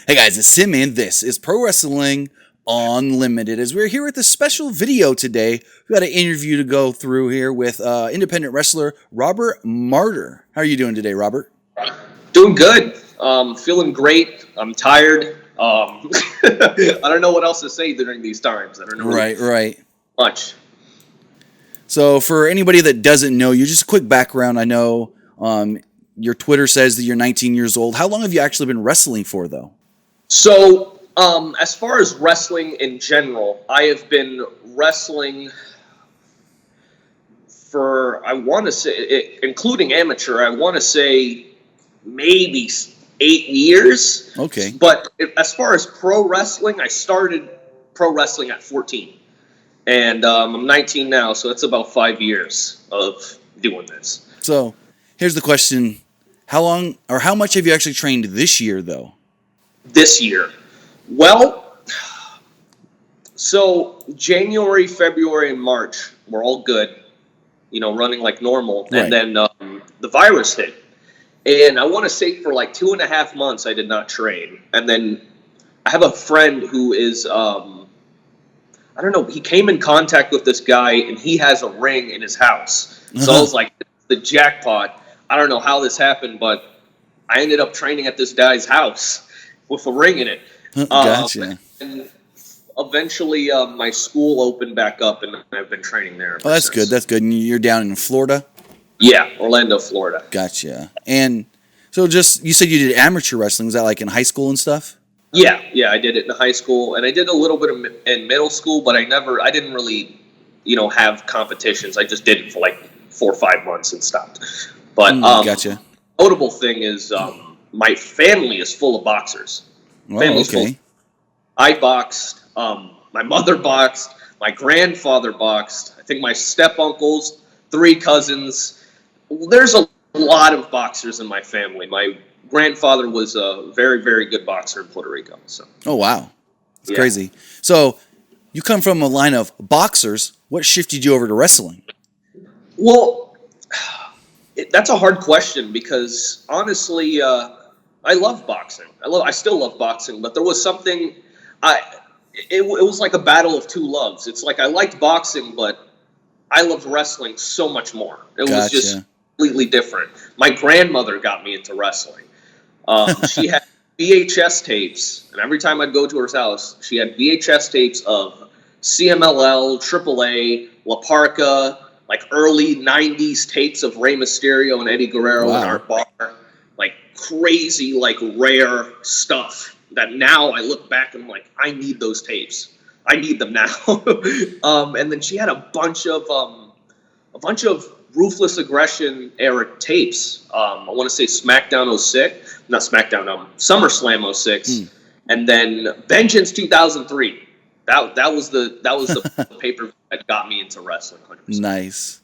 Hey guys, it's Sim and this is Pro Wrestling Unlimited. As we're here with a special video today, we got an interview to go through here with independent wrestler Robert Martyr. How are you doing today, Robert? Doing good. Feeling great. I'm tired. I don't know what else to say during these times. I don't know. Right. Much. So for anybody that doesn't know you, just a quick background. I know your Twitter says that you're 19 years old. How long have you actually been wrestling for, though? So, as far as wrestling in general, I have been wrestling for, I want to say, including amateur, I want to say maybe 8 years. Okay. But as far as pro wrestling, I started pro wrestling at 14. And I'm 19 now, so it's about 5 years of doing this. So here's the question. How long or how much have you actually trained this year, though? This year? Well, so January, February, and March were all good, running like normal. Right. And then the virus hit. And I want to say for like 2.5 months, I did not train. And then I have a friend who is, I don't know, he came in contact with this guy, and he has a ring in his house. So I was like, the jackpot. I don't know how this happened, but I ended up training at this guy's house with a ring in it. Gotcha. And eventually, my school opened back up, and I've been training there. Oh, that's good. That's good. And you're down in Florida? Yeah, Orlando, Florida. Gotcha. And so you said you did amateur wrestling. Was that like in high school and stuff? Yeah, I did it in high school, and I did a little bit in middle school, but I didn't really, have competitions. I just did it for like 4 or 5 months and stopped. But gotcha. Notable thing is my family is full of boxers. Oh, Family's okay. full. I boxed. My mother boxed. My grandfather boxed. I think my step-uncles, 3 cousins. There's a lot of boxers in my family. My grandfather was a very, very good boxer in Puerto Rico. So. Oh, wow. That's crazy. So you come from a line of boxers. What shifted you over to wrestling? Well, that's a hard question because, honestly, I love boxing. I still love boxing, but there was something. It was like a battle of two loves. It's like I liked boxing, but I loved wrestling so much more. It was just completely different. My grandmother got me into wrestling. She had VHS tapes, and every time I'd go to her house, she had VHS tapes of CMLL, AAA, La Parka, like early 90s tapes of Rey Mysterio and Eddie Guerrero and Art Barr. Like crazy, like rare stuff that now I look back and I'm like, I need those tapes. I need them now. And then she had a bunch of Ruthless Aggression era tapes. I want to say SmackDown 06, not SmackDown, SummerSlam 06, and then Vengeance 2003. That was the paper that got me into wrestling. 100%. Nice.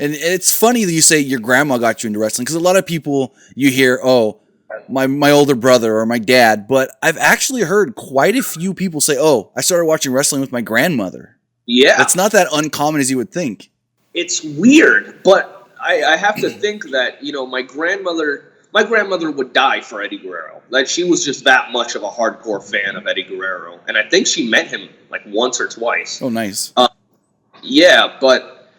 And it's funny that you say your grandma got you into wrestling because a lot of people you hear, oh, my older brother or my dad, but I've actually heard quite a few people say, oh, I started watching wrestling with my grandmother. Yeah. It's not that uncommon as you would think. It's weird, but I have to think that, my grandmother would die for Eddie Guerrero. Like, she was just that much of a hardcore fan of Eddie Guerrero. And I think she met him like once or twice. Oh, nice. Yeah, but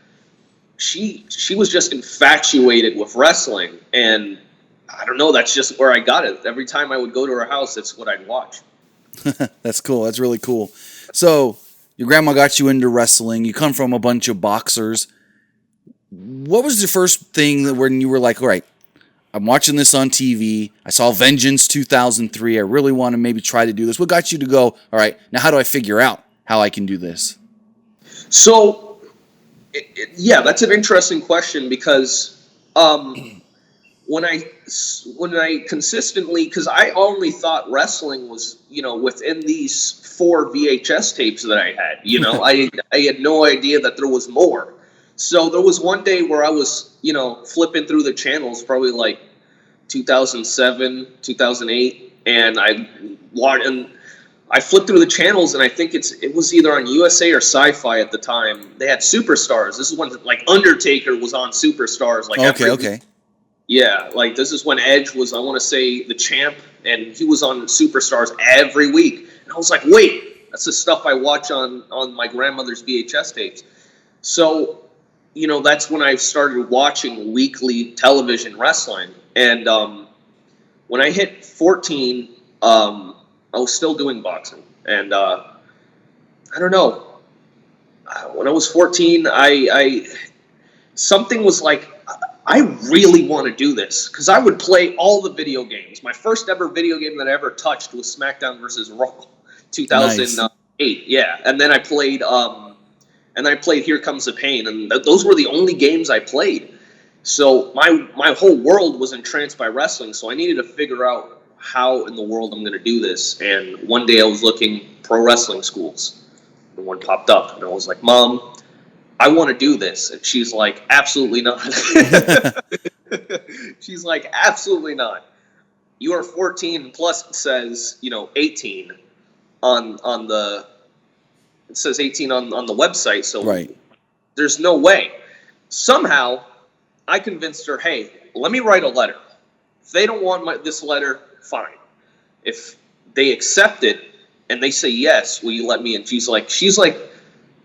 she was just infatuated with wrestling. And I don't know, that's just where I got it. Every time I would go to her house, that's what I'd watch. That's cool. That's really cool. So your grandma got you into wrestling. You come from a bunch of boxers. What was the first thing when you were like, all right, I'm watching this on TV. I saw Vengeance 2003. I really want to maybe try to do this. What got you to go, all right, now how do I figure out how I can do this? So, that's an interesting question because when I consistently, because I only thought wrestling was, within these 4 VHS tapes that I had, I had no idea that there was more. So there was one day where I was, flipping through the channels, probably like 2007, 2008, and I flipped through the channels, and I think it was either on USA or Sci-Fi at the time. They had Superstars. This is when like Undertaker was on Superstars. Like okay. Yeah, like this is when Edge was, I want to say, the champ, and he was on Superstars every week. And I was like, wait, that's the stuff I watch on my grandmother's VHS tapes. So, that's when I started watching weekly television wrestling. And when I hit 14, I was still doing boxing. And I don't know. When I was 14, I something was like, I really want to do this, because I would play all the video games. My first ever video game that I ever touched was SmackDown versus Raw, 2008. Nice. Yeah, and then I played Here Comes the Pain, and those were the only games I played. So my whole world was entranced by wrestling. So I needed to figure out how in the world I'm going to do this. And one day I was looking pro wrestling schools, and one popped up, and I was like, Mom, I want to do this. And she's like, absolutely not. She's like, absolutely not. You are 14, plus it says, 18 on the, it says 18 on the website. So right. There's no way. Somehow I convinced her, hey, let me write a letter. If they don't want this letter, fine. If they accept it and they say yes, will you let me in? She's like,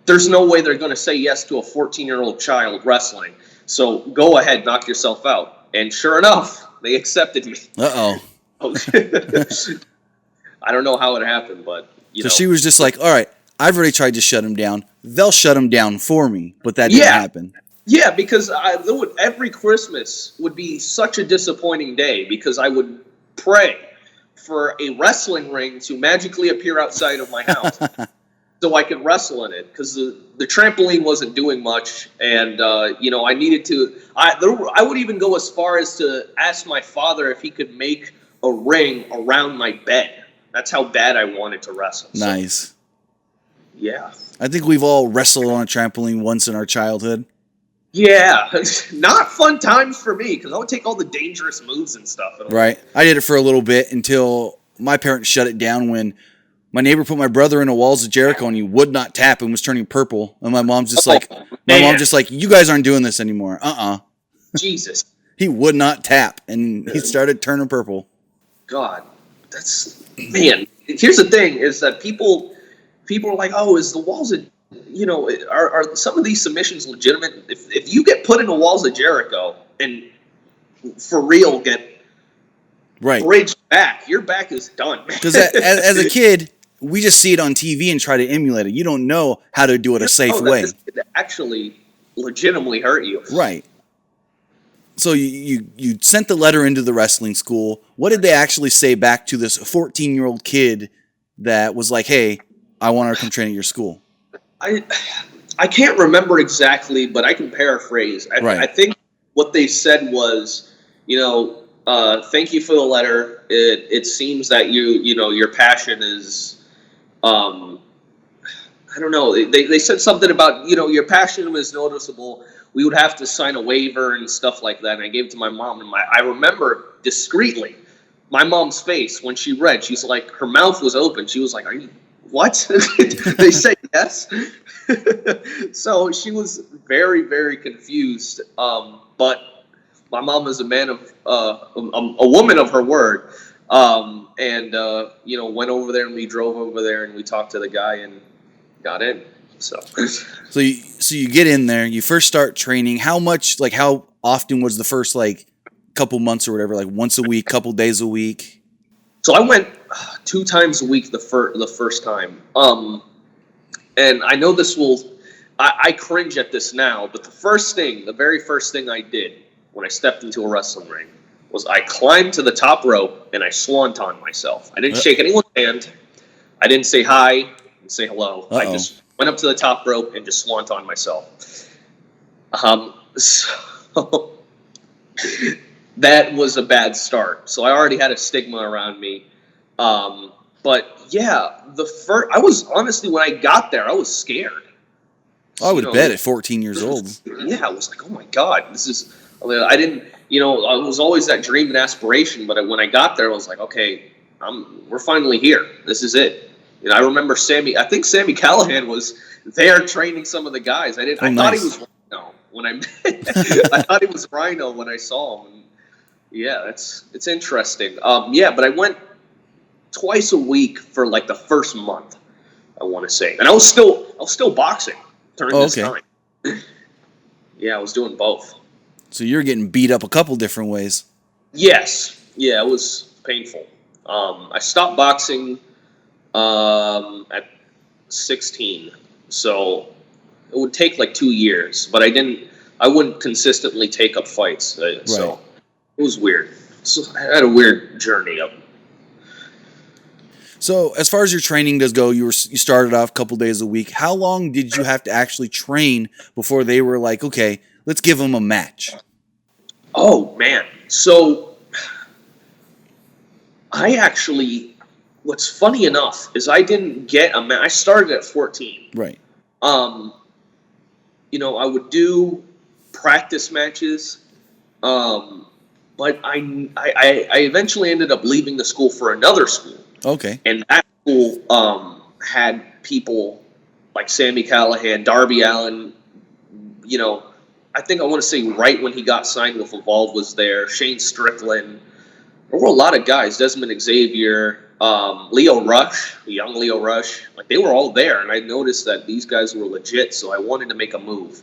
there's no way they're going to say yes to a 14-year-old child wrestling. So go ahead, knock yourself out. And sure enough, they accepted me. Uh-oh. I don't know how it happened, but, So she was just like, all right, I've already tried to shut him down. They'll shut him down for me. But that didn't happen. Yeah, because every Christmas would be such a disappointing day, because I would pray for a wrestling ring to magically appear outside of my house. So I could wrestle in it, because the trampoline wasn't doing much, and I needed to. I would even go as far as to ask my father if he could make a ring around my bed. That's how bad I wanted to wrestle. Nice. So, yeah. I think we've all wrestled on a trampoline once in our childhood. Yeah, not fun times for me, because I would take all the dangerous moves and stuff. Right. I did it for a little bit until my parents shut it down when my neighbor put my brother in a Walls of Jericho and he would not tap and was turning purple. And my mom's just like, you guys aren't doing this anymore. Jesus. He would not tap and he started turning purple. God, man. Here's the thing: is that people are like, oh, is the Walls of, are some of these submissions legitimate? If you get put in the Walls of Jericho and for real get bridged back, your back is done. Because as a kid, we just see it on TV and try to emulate it. You don't know how to do it a safe way. This could actually legitimately hurt you. Right. So you sent the letter into the wrestling school. What did they actually say back to this 14-year-old kid that was like, hey, I want to come train at your school? I can't remember exactly, but I can paraphrase. I think what they said was, thank you for the letter. It seems that your passion is, I don't know. They said something about, your passion was noticeable. We would have to sign a waiver and stuff like that. And I gave it to my mom, and I remember discreetly my mom's face when she read. She's like, her mouth was open. She was like, "Are you what?" They say yes. So she was very, very confused. But my mom is a man of a woman of her word, and went over there, and we drove over there, and we talked to the guy and got in. So you get in there, you first start training. How often was the first couple months or whatever? Like once a week, couple days a week? So I went 2 times a week the first time. And I know this I cringe at this now, but the very first thing I did when I stepped into a wrestling ring was I climbed to the top rope and I swantoned myself. I didn't shake anyone's hand. I didn't say hi and say hello. I just went up to the top rope and just swantoned myself. So that was a bad start. So I already had a stigma around me. But yeah, I was honestly, when I got there, I was scared. I would bet at 14 years old. Yeah, I was like, oh my God, I didn't, it was always that dream and aspiration. But when I got there, I was like, okay, we're finally here. This is it. I remember I think Sammy Callahan was there training some of the guys. I thought he was Rhino when I thought he was Rhino when I saw him. Yeah, it's interesting. Yeah, but I went twice a week for like the first month, I want to say, and I was still boxing during this Okay. time. Yeah, I was doing both. So you're getting beat up a couple different ways. Yes, yeah, it was painful. I stopped boxing at 16, so it would take like 2 years, but I wouldn't consistently take up fights, so it was weird. So I had a weird journey up. So as far as your training does go, you started off a couple days a week. How long did you have to actually train before they were like, okay, let's give them a match? Oh man, so what's funny enough is I didn't get a match. I started at 14. Right. I would do practice matches, but I eventually ended up leaving the school for another school. Okay. And that school had people like Sammy Callahan, Darby Allin. I think I want to say right when he got signed with Evolve was there. Shane Strickland. There were a lot of guys. Desmond Xavier, Leo Rush, young Leo Rush. Like they were all there, and I noticed that these guys were legit. So I wanted to make a move,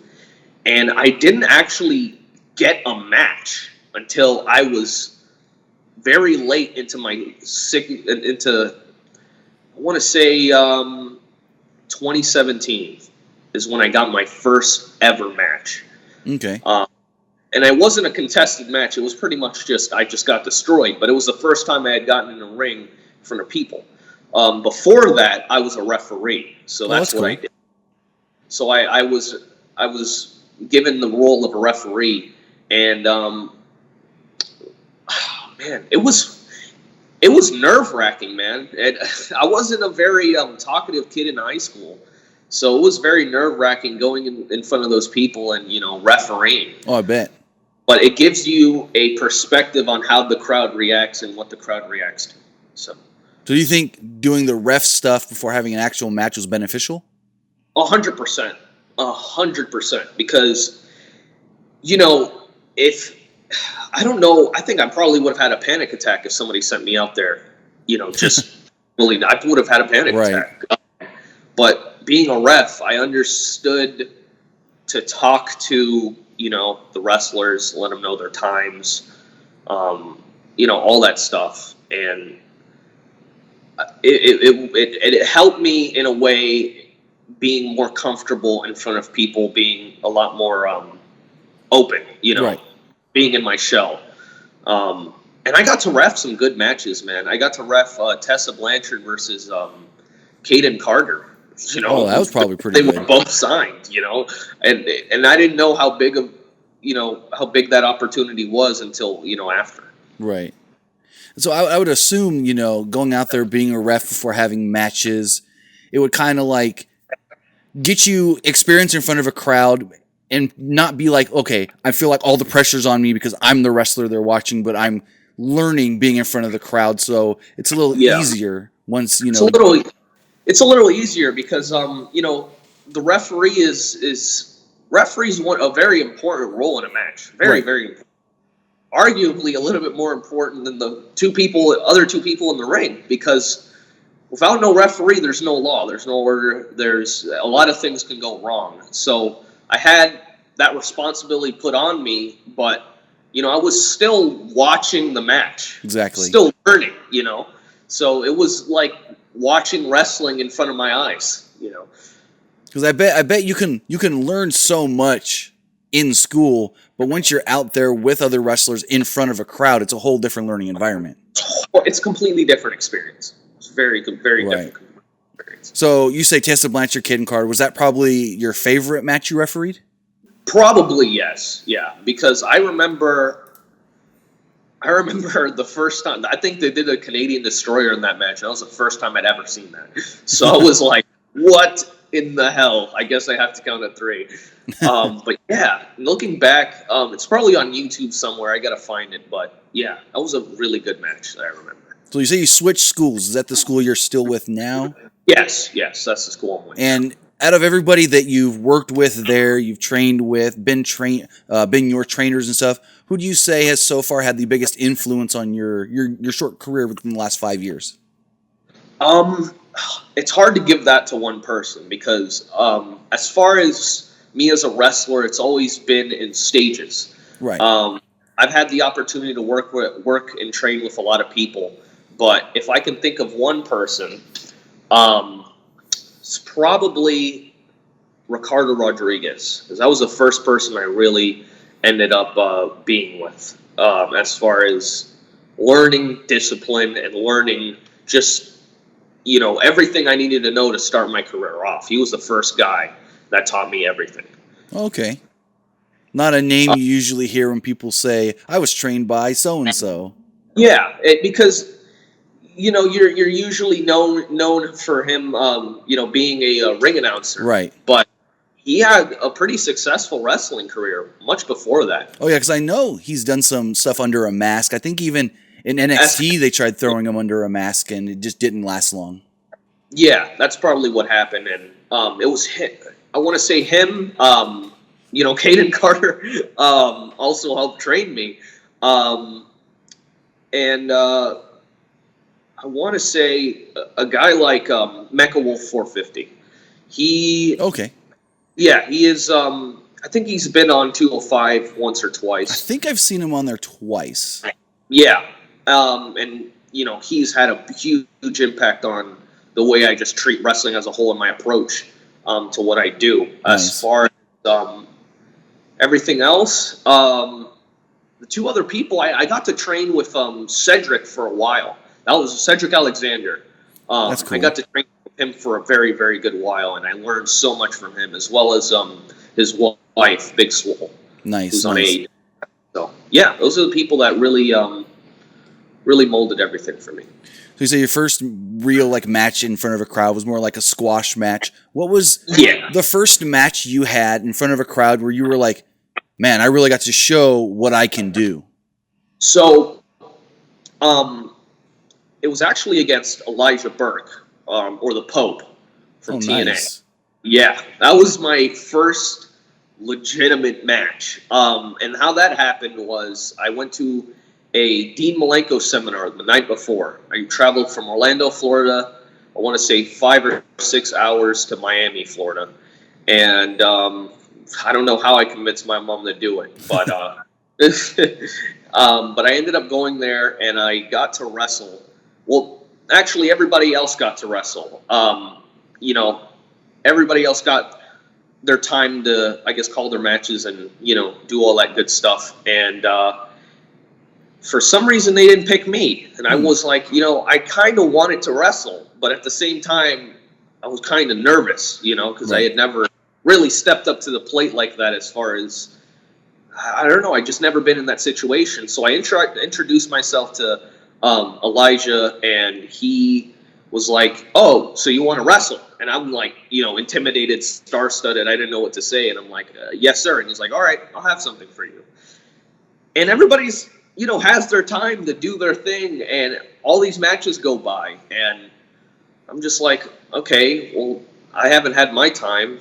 and I didn't actually get a match until I was very late into I want to say 2017 is when I got my first ever match. Okay. And it wasn't a contested match. It was pretty much I just got destroyed. But it was the first time I had gotten in a ring in front of people. Before that, I was a referee, so that's what I did. So I was given the role of a referee, and man, it was nerve-wracking, man. I wasn't a very talkative kid in high school, so it was very nerve-wracking going in front of those people and refereeing. Oh, I bet. But it gives you a perspective on how the crowd reacts and what the crowd reacts to. So do you think doing the ref stuff before having an actual match was beneficial? 100%, 100%, because if I don't know, I think I probably would have had a panic attack if somebody sent me out there, just really, I would have had a panic attack. But being a ref, I understood to talk to, the wrestlers, let them know their times, all that stuff. And it helped me in a way being more comfortable in front of people, being a lot more open, being in my shell. And I got to ref some good matches, man. I got to ref Tessa Blanchard versus Kaden Carter. Oh, that was probably pretty good. They were both signed, and I didn't know how big that opportunity was until after. Right. So I would assume, going out there being a ref before having matches, it would kind of like get you experience in front of a crowd and not be like, okay, I feel like all the pressure's on me because I'm the wrestler they're watching, but I'm learning being in front of the crowd, so it's a little easier once It's a little easier because the referees want a very important role in a match. Very, very important. Arguably a little bit more important than the other two people in the ring, because without no referee, there's no law, there's no order, there's a lot of things can go wrong. So I had that responsibility put on me, but I was still watching the match. Exactly. Still learning, So it was like watching wrestling in front of my eyes, Because I bet you can learn so much in school, but once you're out there with other wrestlers in front of a crowd, it's a whole different learning environment. It's a completely different experience. It's very different experience. So you say Tessa Blanchard, Kaden Carter. Was that probably your favorite match you refereed? Probably, yes. Yeah, because I remember the first time, I think they did a Canadian Destroyer in that match. That was the first time I'd ever seen that. So I was like, what in the hell? I guess I have to count at 3. But yeah, looking back, it's probably on YouTube somewhere. I got to find it. But yeah, that was a really good match that I remember. So you say you switched schools. Is that the school you're still with now? Yes, that's the school I'm with. And out of everybody that you've worked with there, you've trained with, been your trainers and stuff, who do you say has so far had the biggest influence on your short career within the last 5 years? It's hard to give that to one person because as far as me as a wrestler, it's always been in stages. Right. I've had the opportunity to work and train with a lot of people, but if I can think of one person, it's probably Ricardo Rodriguez, because that was the first person I really ended up being with, as far as learning discipline and learning just everything I needed to know to start my career off. He was the first guy that taught me everything. Okay. Not a name you usually hear when people say, I was trained by so-and-so. Yeah, because, you're usually known for him, being a ring announcer. Right. But he had a pretty successful wrestling career much before that. Oh, yeah, because I know he's done some stuff under a mask. I think even in NXT, they tried throwing him under a mask, and it just didn't last long. Yeah, that's probably what happened. And it was him. I want to say him, Caden Carter also helped train me. And I want to say a guy like Mecha Wolf 450. Okay. Yeah, he is. I think he's been on 205 once or twice. I think I've seen him on there twice. Yeah. And, he's had a huge impact on the way I just treat wrestling as a whole and my approach to what I do. Nice. As far as everything else, the two other people, I got to train with Cedric for a while. That was Cedric Alexander. That's cool. I got to train with him for a very, very good while, and I learned so much from him, as well as his wife, Big Swole. Nice. Who's on AEW. So, yeah, those are the people that really really molded everything for me. So you say your first real match in front of a crowd was more like a squash match. What was the first match you had in front of a crowd where you were like, man, I really got to show what I can do? So, it was actually against Elijah Burke, or the Pope from TNA. Nice. Yeah, that was my first legitimate match. And how that happened was I went to a Dean Malenko seminar the night before. I traveled from Orlando, Florida, I want to say 5 or 6 hours to Miami, Florida. And I don't know how I convinced my mom to do it, but but I ended up going there and I got to wrestle. Well, actually, everybody else got to wrestle. Everybody else got their time to, I guess, call their matches and, do all that good stuff. And for some reason, they didn't pick me. And I was like, I kind of wanted to wrestle, but at the same time, I was kind of nervous, because I had never really stepped up to the plate like that as far as, I don't know, I just never been in that situation. So I introduced myself to Elijah, and he was like, oh, so you want to wrestle? And I'm like, intimidated, star-studded. I didn't know what to say. And I'm like, yes, sir. And he's like, all right, I'll have something for you. And everybody's, has their time to do their thing. And all these matches go by. And I'm just like, okay, well, I haven't had my time.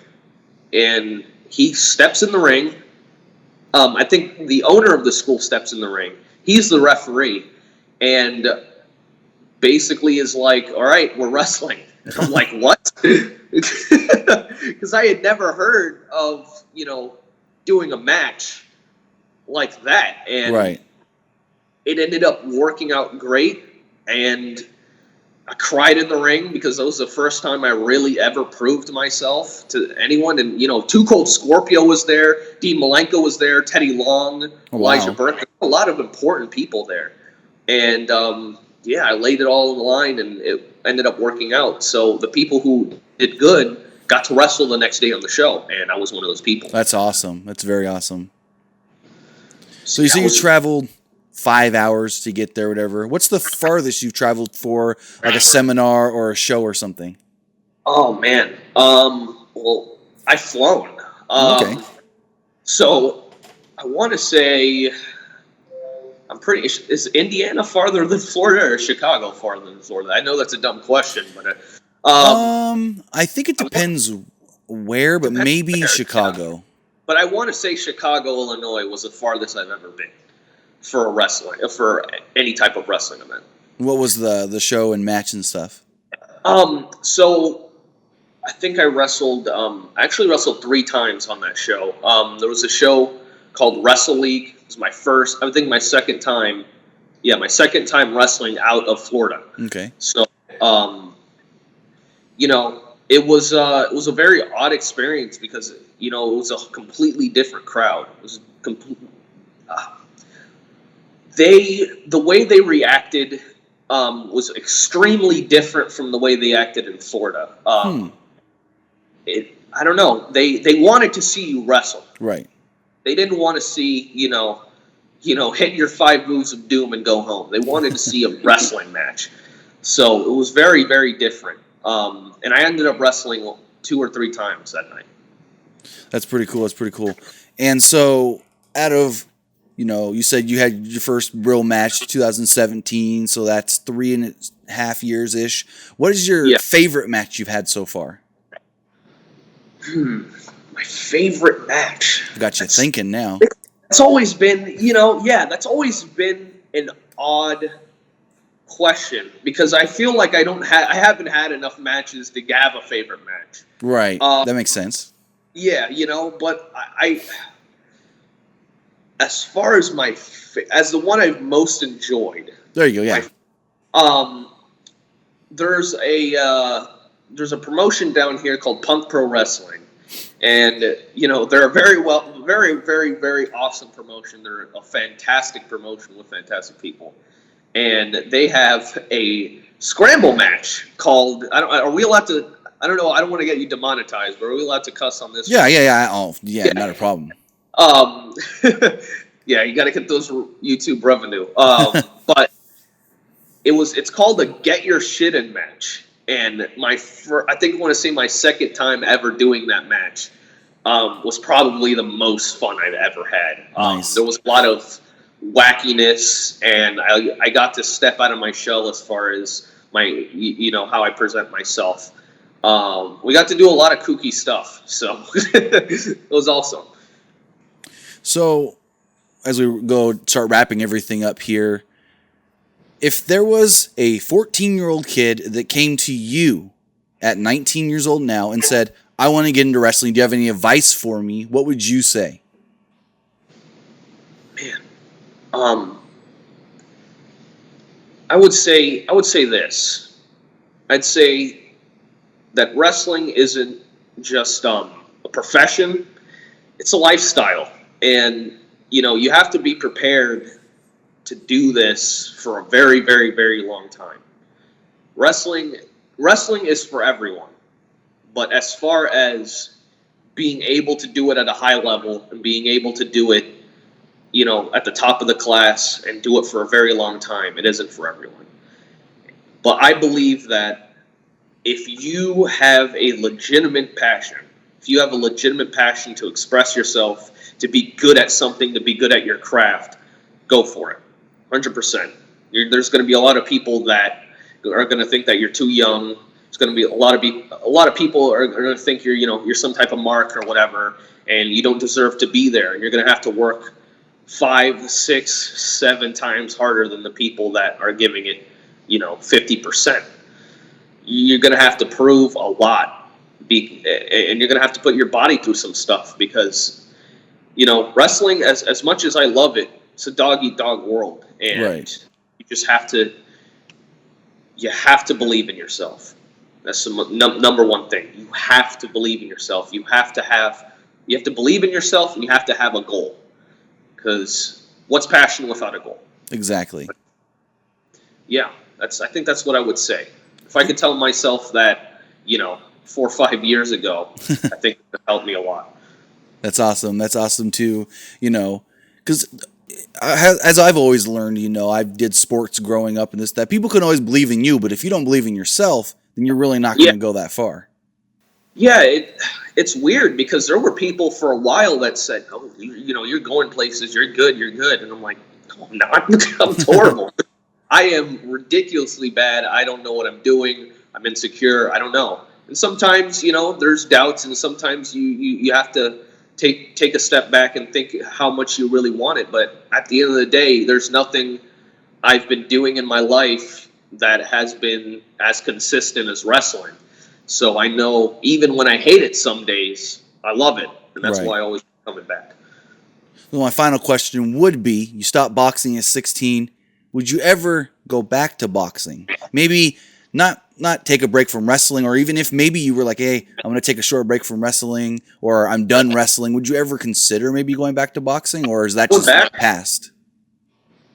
And he steps in the ring. I think the owner of the school steps in the ring. He's the referee. And basically is like, all right, we're wrestling. I'm like, what? Because I had never heard of, doing a match like that. And it ended up working out great. And I cried in the ring because that was the first time I really ever proved myself to anyone. And, Too Cold Scorpio was there. Dean Malenko was there. Teddy Long, Elijah Burke. A lot of important people there. And, I laid it all on the line, and it ended up working out. So the people who did good got to wrestle the next day on the show, and I was one of those people. That's awesome. That's very awesome. So you say you traveled 5 hours to get there, whatever. What's the farthest you've traveled for, like a seminar or a show or something? Oh, man. Well, I've flown. Okay. So I want to say... is Indiana farther than Florida or Chicago farther than Florida? I know that's a dumb question, but I think it depends where, but Depends maybe where, Chicago. but I want to say Chicago, Illinois was the farthest I've ever been for for any type of wrestling event. What was the show and match and stuff? So I think I wrestled. I actually wrestled 3 times on that show. There was a show called Wrestle League. It was my first. I think my second time. Yeah, my second time wrestling out of Florida. Okay. So, it was a very odd experience because it was a completely different crowd. It was the way they reacted was extremely different from the way they acted in Florida. I don't know. They wanted to see you wrestle. Right. They didn't want to see hit your 5 moves of doom and go home. They wanted to see a wrestling match. So it was very, very different. And I ended up wrestling 2 or 3 times that night. That's pretty cool. That's pretty cool. And so out of, you said you had your first real match 2017, so that's 3.5 years-ish. What is your favorite match you've had so far? My favorite match. Got you thinking now. That's always been, that's always been an odd question because I feel like I haven't had enough matches to have a favorite match. Right. That makes sense. Yeah, but I as far as as the one I've most enjoyed. There you go. Yeah. There's a promotion down here called Punk Pro Wrestling, and they're a very, very, very awesome promotion. They're a fantastic promotion with fantastic people, and they have a scramble match called. Are we allowed to? I don't know. I don't want to get you demonetized, but are we allowed to cuss on this? Yeah. Oh, yeah. Not a problem. Yeah, you got to get those YouTube revenue. But it's called a Get Your Shit In match. And I think I want to say my second time ever doing that match was probably the most fun I've ever had. Nice. There was a lot of wackiness, and I got to step out of my shell as far as my, how I present myself. We got to do a lot of kooky stuff, so it was awesome. So, as we start wrapping everything up here, if there was a 14-year-old kid that came to you at 19 years old now and said, I want to get into wrestling, do you have any advice for me? What would you say? Man, I would say this. I'd say that wrestling isn't just a profession, it's a lifestyle. And, you have to be prepared to do this for a very, very, very long time. Wrestling is for everyone. But as far as being able to do it at a high level and being able to do it, at the top of the class and do it for a very long time, it isn't for everyone. But I believe that if you have a legitimate passion, to express yourself, to be good at something, to be good at your craft, go for it. 100%. There's going to be a lot of people that are going to think that you're too young. There's going to be a lot of people are going to think you're some type of mark or whatever, and you don't deserve to be there. You're going to have to work 5, 6, 7 times harder than the people that are giving it, 50%. You're going to have to prove a lot. And you're going to have to put your body through some stuff because, wrestling, as much as I love it, it's a dog-eat-dog world. And right. You just have to believe in yourself. That's the number one thing. You have to believe in yourself. You have to believe in yourself, and you have to have a goal. Because what's passion without a goal? Exactly. Yeah, I think that's what I would say. If I could tell myself that, 4 or 5 years ago, I think it would help me a lot. That's awesome. That's awesome too. Because as I've always learned, I did sports growing up and that people can always believe in you, but if you don't believe in yourself, then you're really not going to go that far. Yeah, it's weird because there were people for a while that said, "Oh, you're going places. You're good. And I'm like, "No, I'm not. I'm horrible. I am ridiculously bad. I don't know what I'm doing. I'm insecure. I don't know." And sometimes, there's doubts, and sometimes you have to take a step back and think how much you really want it. But at the end of the day, there's nothing I've been doing in my life that has been as consistent as wrestling. So I know even when I hate it some days, I love it. And that's why I always keep coming back. Well, my final question would be, you stopped boxing at 16. Would you ever go back to boxing? Maybe not take a break from wrestling, or even if maybe you were like, hey, I'm going to take a short break from wrestling, or I'm done wrestling. Would you ever consider maybe going back to boxing, or is that just past?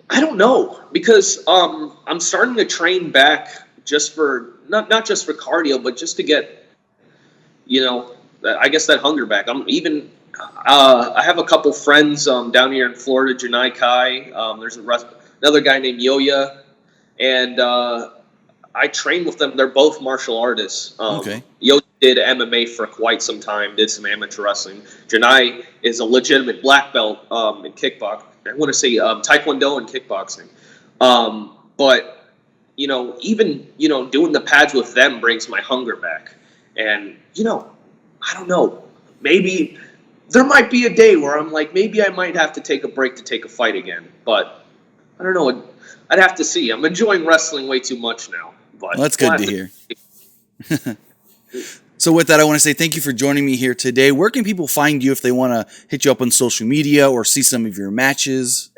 I don't know, because I'm starting to train back just for not just for cardio, but just to get, I guess that hunger back. I have a couple friends down here in Florida, Janai Kai. There's another guy named Yoya, and I train with them. They're both martial artists. Okay. Yoya did MMA for quite some time, did some amateur wrestling. Janai is a legitimate black belt in kickboxing. I want to say Taekwondo and kickboxing. But, even, doing the pads with them brings my hunger back. And, I don't know. Maybe there might be a day where I'm like, maybe I might have to take a break to take a fight again. But I don't know. I'd have to see. I'm enjoying wrestling way too much now. But well, that's good to hear. So with that, I want to say thank you for joining me here today. Where can people find you if they want to hit you up on social media or see some of your matches?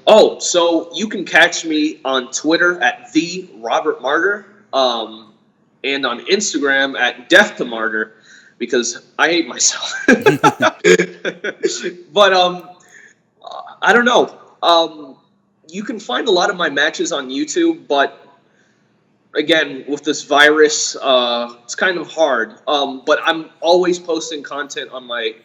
Oh, so you can catch me on Twitter at @TheRobertMartyr, and on Instagram at @DeathToMartyr, because I hate myself. But I don't know. You can find a lot of my matches on YouTube, but again, with this virus, it's kind of hard. But I'm always posting content on my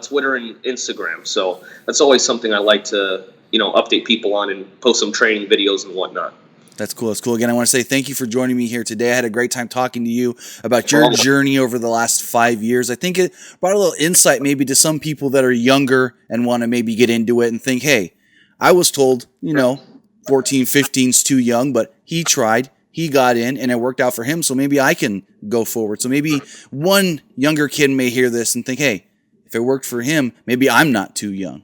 Twitter and Instagram, so that's always something I like to, update people on and post some training videos and whatnot. That's cool. That's cool. Again, I want to say thank you for joining me here today. I had a great time talking to you about your journey over the last 5 years. I think it brought a little insight maybe to some people that are younger and want to maybe get into it and think, hey, I was told, 14, 15's too young, but he tried. He got in, and it worked out for him, so maybe I can go forward. So maybe one younger kid may hear this and think, hey, if it worked for him, maybe I'm not too young.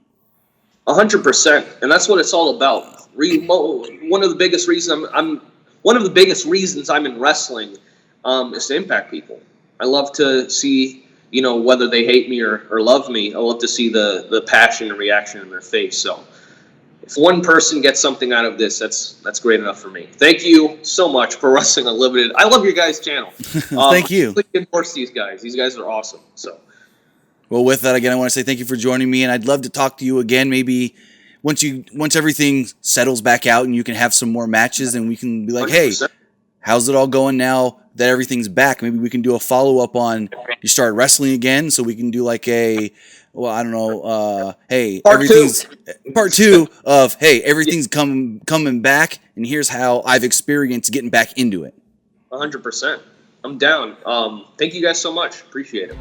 100%, and that's what it's all about. One of the biggest reasons I'm in wrestling is to impact people. I love to see, whether they hate me or love me. I love to see the passion and reaction in their face. So if one person gets something out of this, that's great enough for me. Thank you so much for Wrestling Unlimited. I love your guys' channel. Thank you. I endorse these guys. These guys are awesome. So, well, with that, again, I want to say thank you for joining me, and I'd love to talk to you again. Maybe once everything settles back out and you can have some more matches, and we can be like, 100%. Hey, how's it all going now that everything's back? Maybe we can do a follow up on you started wrestling again, so we can do like hey, part two of, hey, everything's coming back, and here's how I've experienced getting back into it. 100%. I'm down. Thank you guys so much. Appreciate it.